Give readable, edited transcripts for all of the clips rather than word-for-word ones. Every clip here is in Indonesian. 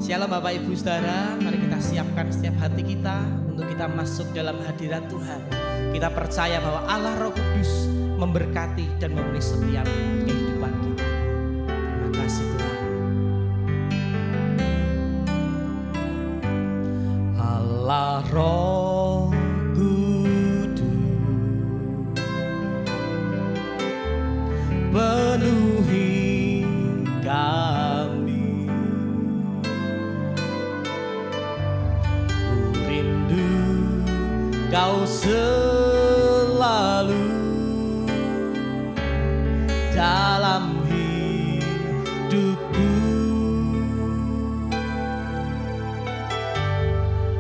Shalom Bapak Ibu Saudara, mari kita siapkan setiap hati kita untuk kita masuk dalam hadirat Tuhan. Kita percaya bahwa Allah Roh Kudus memberkati dan memenuhi setiap kehidupan kita. Terima kasih Tuhan. Allah Roh Kudus penuhi kami. Kau selalu dalam hidupku,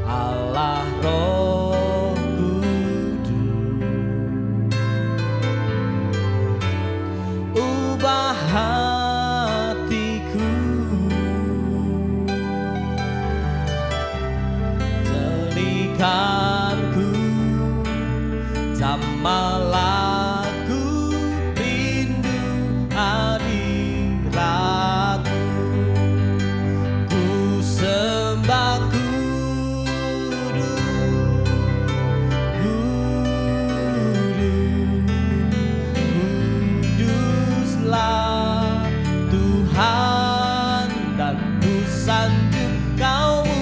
Allah Roh Kudus, ubah hatiku, jadikanku sama lagu rindu hadiratmu. Ku sembah kudus, kuduslah Tuhan, dan ku sanjung Kau mulia.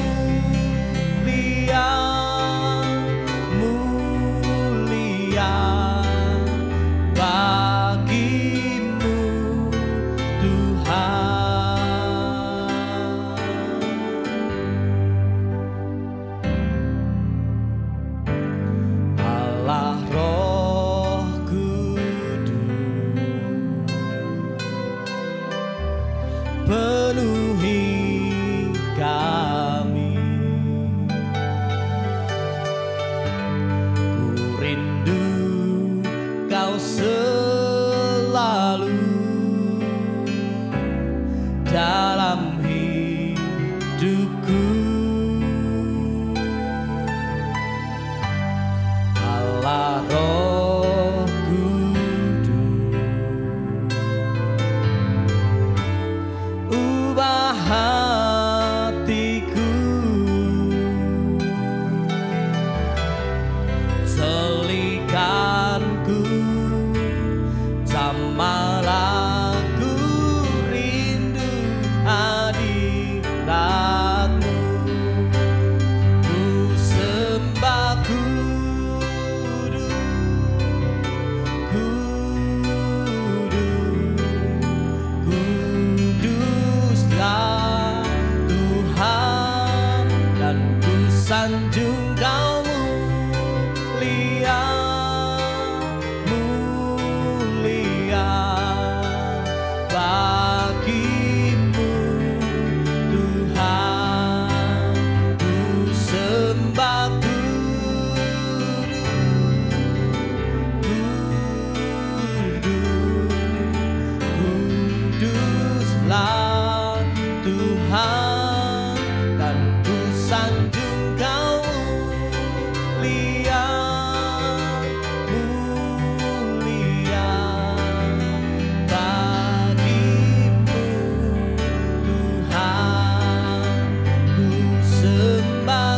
Penuhi kami, ku rindu Kau selalu dalam hidupku, Allah Roh Kudus, ubah hatiku, selikanku sama lagu rindu hadiratmu. Ku sembah kudus, kuduslah Tuhan, dan ku sanjung Kau mulia, mulia bagimu Tuhan. Ku sembah kuduslah Tuhan, dan ku sanjung Kau mulia, mulia bagimu Tuhan. Ku sembah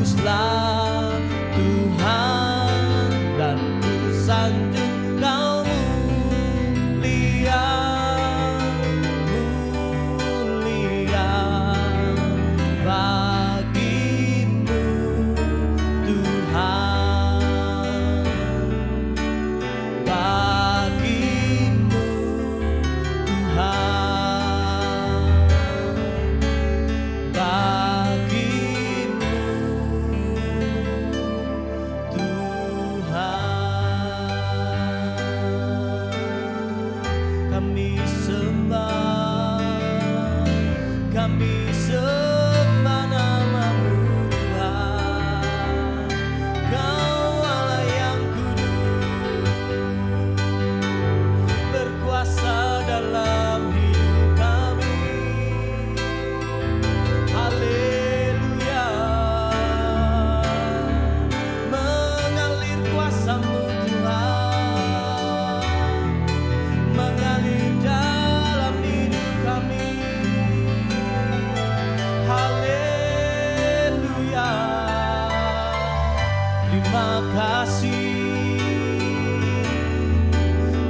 kuduslah Tuhan, dan ku sanjung Kau mulia, mulia bagimu Tuhan, bagimu Tuhan, bagimu Tuhan.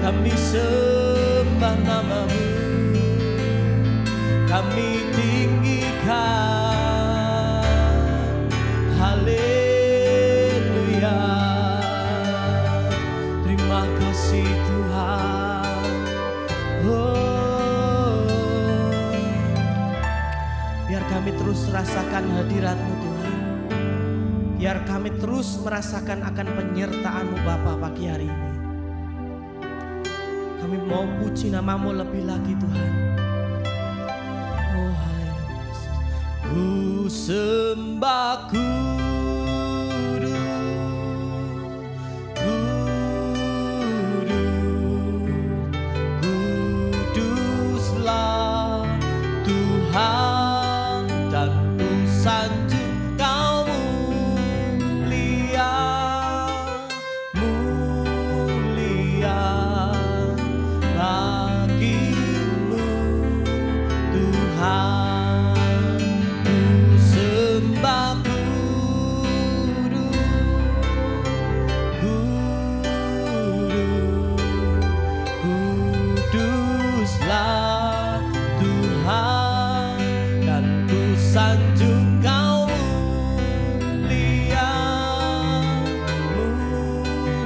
Kami sembah nama-Mu, kami tinggikan. Haleluya. Terima kasih Tuhan. Biar kami terus rasakan hadirat-Mu Tuhan. Biar kami terus merasakan akan penyertaan-Mu Bapa pagi hari ini. Kami mau puji nama-Mu lebih lagi Tuhan. Oh haleluya. Ku sembah kuduslah Tuhan, dan ku sanjung Kau mulia, mulia bagimu Tuhan. Ku sembah kuduslah Tuhan, dan ku sanjung Kau mulia,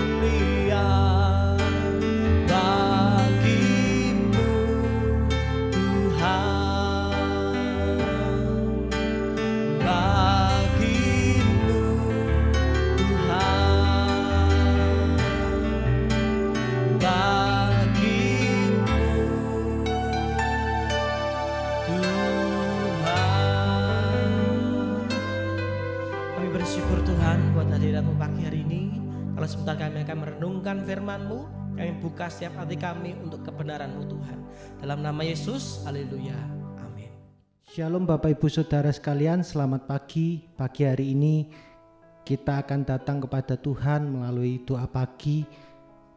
mulia bagimu Tuhan, bagimu Tuhan, bagimu Tuhan. Kami bersyukur Tuhan buat hadirat-Mu pagi hari ini. Kalau sebentar kami akan merenungkan firman-Mu, kami buka setiap hati kami untuk kebenaran-Mu Tuhan. Dalam nama Yesus, haleluya, amin. Shalom Bapak Ibu Saudara sekalian, selamat pagi. Pagi hari ini kita akan datang kepada Tuhan melalui doa pagi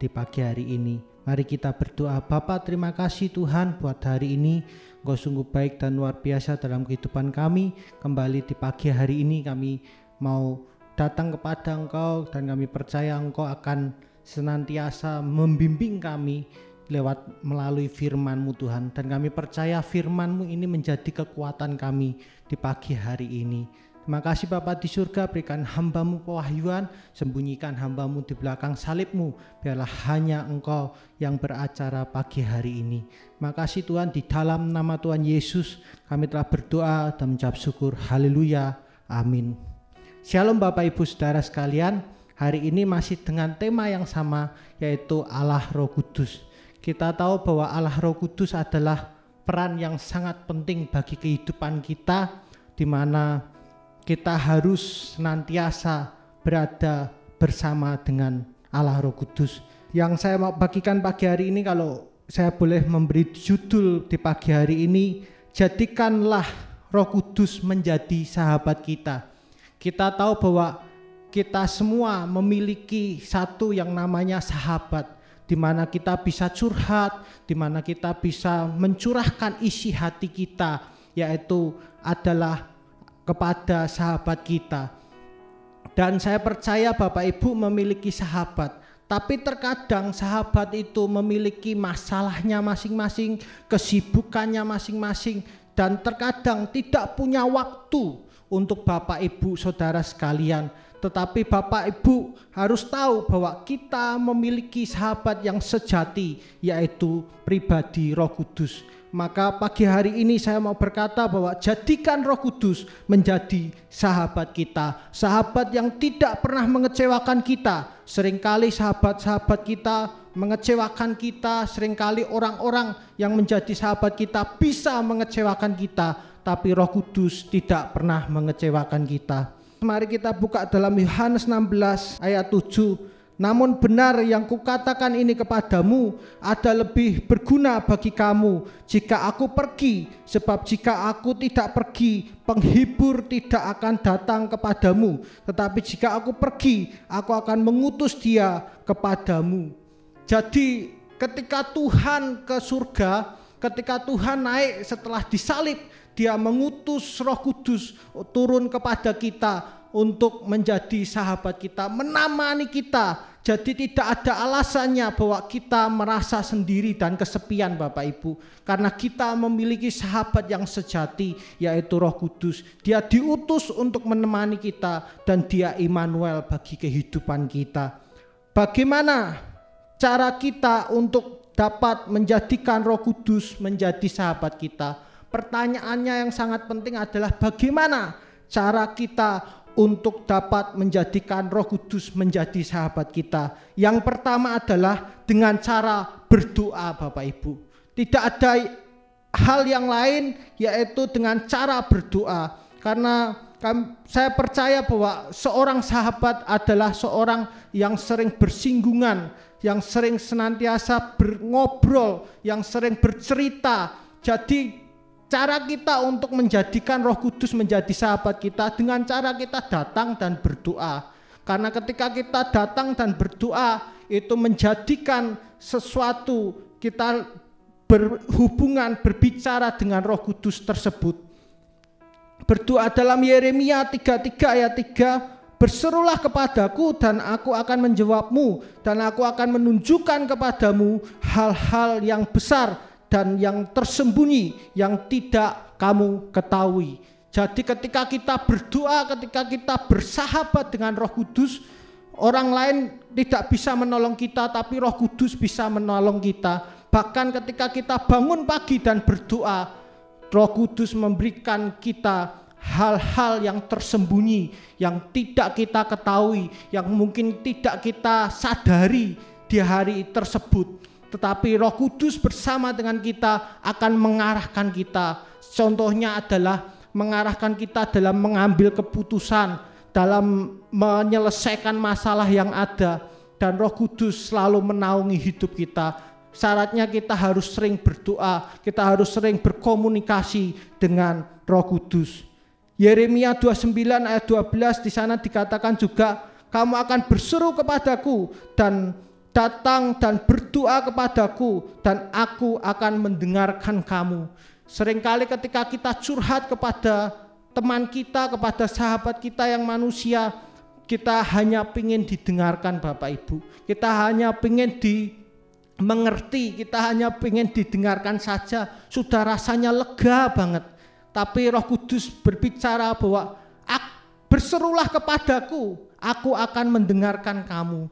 di pagi hari ini. Mari kita berdoa. Bapa, terima kasih Tuhan buat hari ini. Engkau sungguh baik dan luar biasa dalam kehidupan kami. Kembali di pagi hari ini kami mau datang kepada Engkau, dan kami percaya Engkau akan senantiasa membimbing kami lewat melalui firman-Mu Tuhan. Dan kami percaya firman-Mu ini menjadi kekuatan kami di pagi hari ini. Terima kasih Bapa di surga, berikan hamba-Mu pewahyuan, sembunyikan hamba-Mu di belakang salib-Mu, biarlah hanya Engkau yang beracara pagi hari ini. Terima kasih Tuhan, di dalam nama Tuhan Yesus kami telah berdoa dan mengucap syukur. Haleluya, amin. Shalom Bapak Ibu Saudara sekalian, hari ini masih dengan tema yang sama, yaitu Allah Roh Kudus. Kita tahu bahwa Allah Roh Kudus adalah peran yang sangat penting bagi kehidupan kita, di mana kita harus senantiasa berada bersama dengan Allah Roh Kudus. Yang saya mau bagikan pagi hari ini, kalau saya boleh memberi judul di pagi hari ini, jadikanlah Roh Kudus menjadi sahabat kita. Kita tahu bahwa kita semua memiliki satu yang namanya sahabat, di mana kita bisa curhat, di mana kita bisa mencurahkan isi hati kita, yaitu adalah kepada sahabat kita. Dan saya percaya Bapak Ibu memiliki sahabat, tapi terkadang sahabat itu memiliki masalahnya masing-masing, kesibukannya masing-masing, dan terkadang tidak punya waktu untuk Bapak Ibu Saudara sekalian. Tetapi Bapak Ibu harus tahu bahwa kita memiliki sahabat yang sejati, yaitu pribadi Roh Kudus. Maka pagi hari ini saya mau berkata bahwa jadikan Roh Kudus menjadi sahabat kita, sahabat yang tidak pernah mengecewakan kita. Seringkali sahabat-sahabat kita mengecewakan kita, seringkali orang-orang yang menjadi sahabat kita bisa mengecewakan kita, tapi Roh Kudus tidak pernah mengecewakan kita. Mari kita buka dalam Yohanes 16 ayat 7. Namun benar yang kukatakan ini kepadamu ada lebih berguna bagi kamu jika aku pergi, sebab jika aku tidak pergi, penghibur tidak akan datang kepadamu, tetapi jika aku pergi, aku akan mengutus dia kepadamu. Jadi ketika Tuhan ke surga, ketika Tuhan naik setelah disalib, dia mengutus Roh Kudus turun kepada kita. untuk menjadi sahabat kita, menemani kita. Jadi tidak ada alasannya bahwa kita merasa sendiri dan kesepian Bapak Ibu. Karena kita memiliki sahabat yang sejati, yaitu Roh Kudus. Dia diutus untuk menemani kita dan Dia Immanuel bagi kehidupan kita. Bagaimana cara kita untuk dapat menjadikan Roh Kudus menjadi sahabat kita? Pertanyaannya yang sangat penting adalah bagaimana cara kita untuk dapat menjadikan Roh Kudus menjadi sahabat kita. Yang pertama adalah dengan cara berdoa Bapak Ibu. Tidak ada hal yang lain yaitu dengan cara berdoa. Karena saya percaya bahwa seorang sahabat adalah seorang yang sering bersinggungan, yang sering senantiasa ngobrol, yang sering bercerita. Jadi cara kita untuk menjadikan Roh Kudus menjadi sahabat kita dengan cara kita datang dan berdoa. Karena ketika kita datang dan berdoa itu menjadikan sesuatu, kita berhubungan, berbicara dengan Roh Kudus tersebut. Berdoa dalam Yeremia 33 ayat 3, berserulah kepadaku dan aku akan menjawabmu, dan aku akan menunjukkan kepadamu hal-hal yang besar dan yang tersembunyi yang tidak kamu ketahui. Jadi ketika kita berdoa, ketika kita bersahabat dengan Roh Kudus, orang lain tidak bisa menolong kita, tapi Roh Kudus bisa menolong kita. Bahkan ketika kita bangun pagi dan berdoa, Roh Kudus memberikan kita hal-hal yang tersembunyi, yang tidak kita ketahui, yang mungkin tidak kita sadari di hari tersebut. Tetapi Roh Kudus bersama dengan kita akan mengarahkan kita. Contohnya adalah mengarahkan kita dalam mengambil keputusan, dalam menyelesaikan masalah yang ada. Dan Roh Kudus selalu menaungi hidup kita. Syaratnya kita harus sering berdoa, kita harus sering berkomunikasi dengan Roh Kudus. Yeremia 29 ayat 12 di sana dikatakan juga, kamu akan berseru kepadaku dan datang dan berdoa kepadaku dan aku akan mendengarkan kamu. Seringkali ketika kita curhat kepada teman kita, kepada sahabat kita yang manusia, kita hanya ingin didengarkan Bapak Ibu. Kita hanya ingin dimengerti, kita hanya ingin didengarkan saja. Sudah rasanya lega banget. Tapi Roh Kudus berbicara bahwa berserulah kepadaku, aku akan mendengarkan kamu.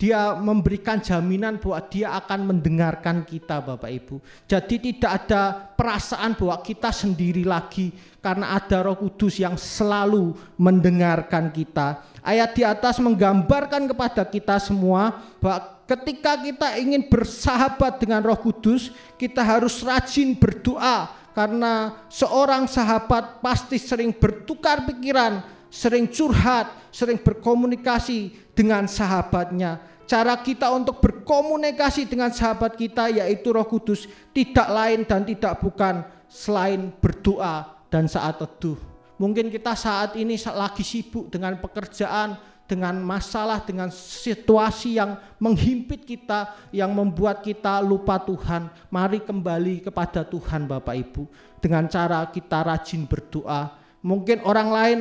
Dia memberikan jaminan bahwa dia akan mendengarkan kita Bapak Ibu. Jadi tidak ada perasaan bahwa kita sendiri lagi, karena ada Roh Kudus yang selalu mendengarkan kita. Ayat di atas menggambarkan kepada kita semua bahwa ketika kita ingin bersahabat dengan Roh Kudus, kita harus rajin berdoa. Karena seorang sahabat pasti sering bertukar pikiran, sering curhat, sering berkomunikasi dengan sahabatnya. Cara kita untuk berkomunikasi dengan sahabat kita yaitu Roh Kudus tidak lain dan tidak bukan selain berdoa dan saat teduh. Mungkin kita saat ini lagi sibuk dengan pekerjaan, dengan masalah, dengan situasi yang menghimpit kita, yang membuat kita lupa Tuhan. Mari kembali kepada Tuhan Bapak Ibu dengan cara kita rajin berdoa. Mungkin orang lain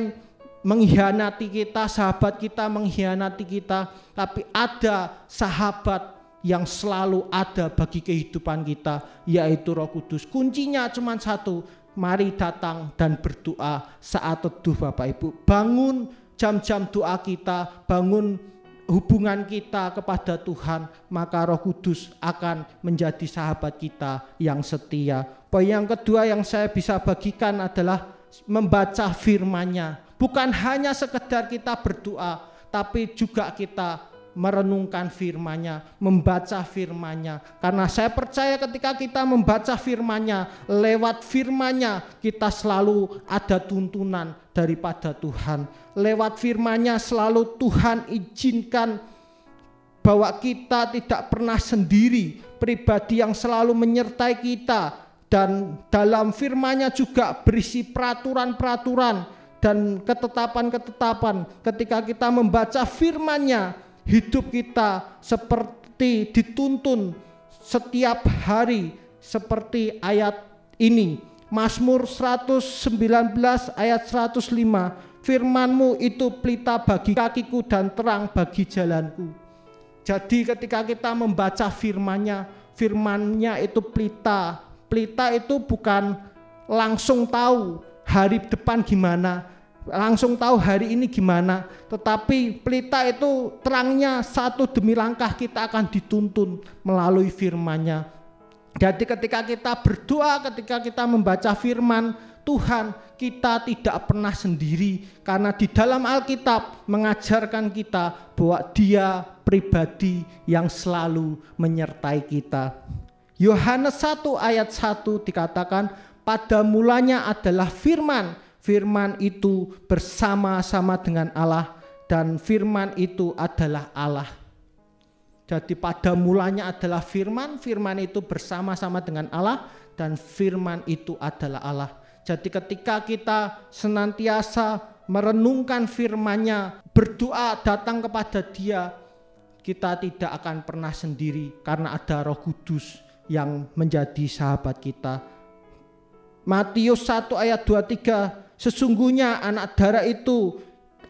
mengkhianati kita, sahabat kita mengkhianati kita, tapi ada sahabat yang selalu ada bagi kehidupan kita, yaitu Roh Kudus. Kuncinya cuma satu, mari datang dan berdoa saat teduh Bapak Ibu. Bangun jam-jam doa kita, bangun hubungan kita kepada Tuhan, maka Roh Kudus akan menjadi sahabat kita yang setia. Poin yang kedua yang saya bisa bagikan adalah membaca firman-Nya. Bukan hanya sekedar kita berdoa, tapi juga kita merenungkan firman-Nya, membaca firman-Nya. Karena saya percaya ketika kita membaca firman-Nya, lewat firman-Nya kita selalu ada tuntunan daripada Tuhan. Lewat firman-Nya selalu Tuhan izinkan bahwa kita tidak pernah sendiri, pribadi yang selalu menyertai kita. Dan dalam firman-Nya juga berisi peraturan-peraturan dan ketetapan-ketetapan. Ketika kita membaca firman-Nya, hidup kita seperti dituntun setiap hari seperti ayat ini. Mazmur 119 ayat 105, Firman-Mu itu pelita bagi kakiku dan terang bagi jalanku. Jadi ketika kita membaca firman-Nya itu pelita. Pelita itu bukan langsung tahu hari depan gimana, langsung tahu hari ini gimana, tetapi pelita itu terangnya satu demi langkah kita akan dituntun melalui firman-Nya. Jadi ketika kita berdoa, ketika kita membaca firman Tuhan, kita tidak pernah sendiri, karena di dalam Alkitab mengajarkan kita bahwa Dia pribadi yang selalu menyertai kita. Yohanes 1 ayat 1 dikatakan, pada mulanya adalah firman, firman itu bersama-sama dengan Allah, dan firman itu adalah Allah. Jadi pada mulanya adalah firman, firman itu bersama-sama dengan Allah, dan firman itu adalah Allah. Jadi ketika kita senantiasa merenungkan firman-Nya, berdoa datang kepada Dia, kita tidak akan pernah sendiri karena ada Roh Kudus yang menjadi sahabat kita. Matius 1 ayat 23, sesungguhnya anak darah itu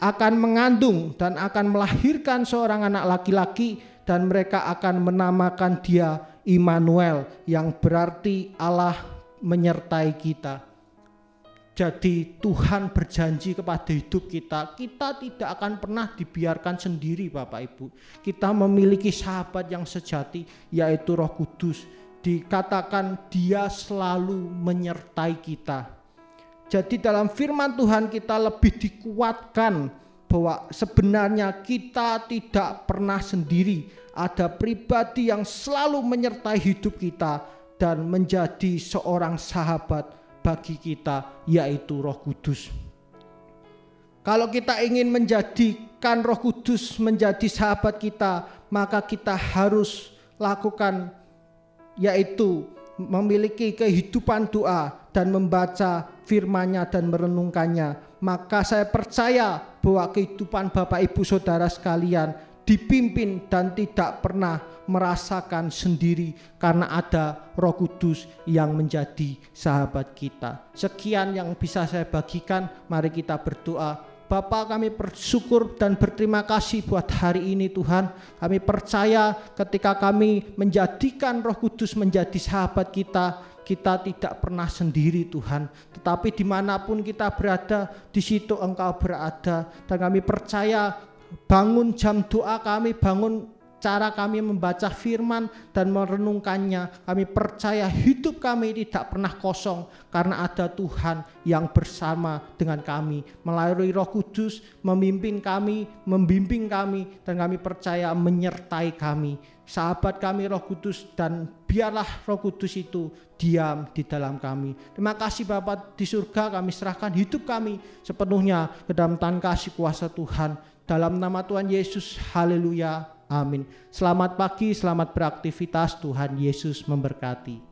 akan mengandung dan akan melahirkan seorang anak laki-laki, dan mereka akan menamakan Dia Immanuel, yang berarti Allah menyertai kita. Jadi Tuhan berjanji kepada hidup kita, kita tidak akan pernah dibiarkan sendiri Bapak Ibu. Kita memiliki sahabat yang sejati, yaitu Roh Kudus. Dikatakan Dia selalu menyertai kita. Jadi dalam firman Tuhan kita lebih dikuatkan bahwa sebenarnya kita tidak pernah sendiri. Ada pribadi yang selalu menyertai hidup kita dan menjadi seorang sahabat bagi kita, yaitu Roh Kudus. Kalau kita ingin menjadikan Roh Kudus menjadi sahabat kita, maka kita harus lakukan, yaitu memiliki kehidupan doa dan membaca firman-Nya dan merenungkannya. Maka saya percaya bahwa kehidupan Bapak Ibu Saudara sekalian dipimpin dan tidak pernah merasakan sendiri, karena ada Roh Kudus yang menjadi sahabat kita. Sekian yang bisa saya bagikan, mari kita berdoa. Bapa, kami bersyukur dan berterima kasih buat hari ini Tuhan. Kami percaya ketika kami menjadikan Roh Kudus menjadi sahabat kita, kita tidak pernah sendiri Tuhan. Tetapi dimanapun kita berada, di situ Engkau berada. Dan kami percaya bangun jam doa kami, bangun cara kami membaca firman dan merenungkannya. Kami percaya hidup kami tidak pernah kosong, karena ada Tuhan yang bersama dengan kami melalui Roh Kudus, memimpin kami, membimbing kami, dan kami percaya menyertai kami. Sahabat kami Roh Kudus, dan biarlah Roh Kudus itu diam di dalam kami. Terima kasih Bapa di surga, kami serahkan hidup kami sepenuhnya ke dalam tangan kasih kuasa Tuhan. Dalam nama Tuhan Yesus, haleluya. Amin. Selamat pagi, selamat beraktivitas. Tuhan Yesus memberkati.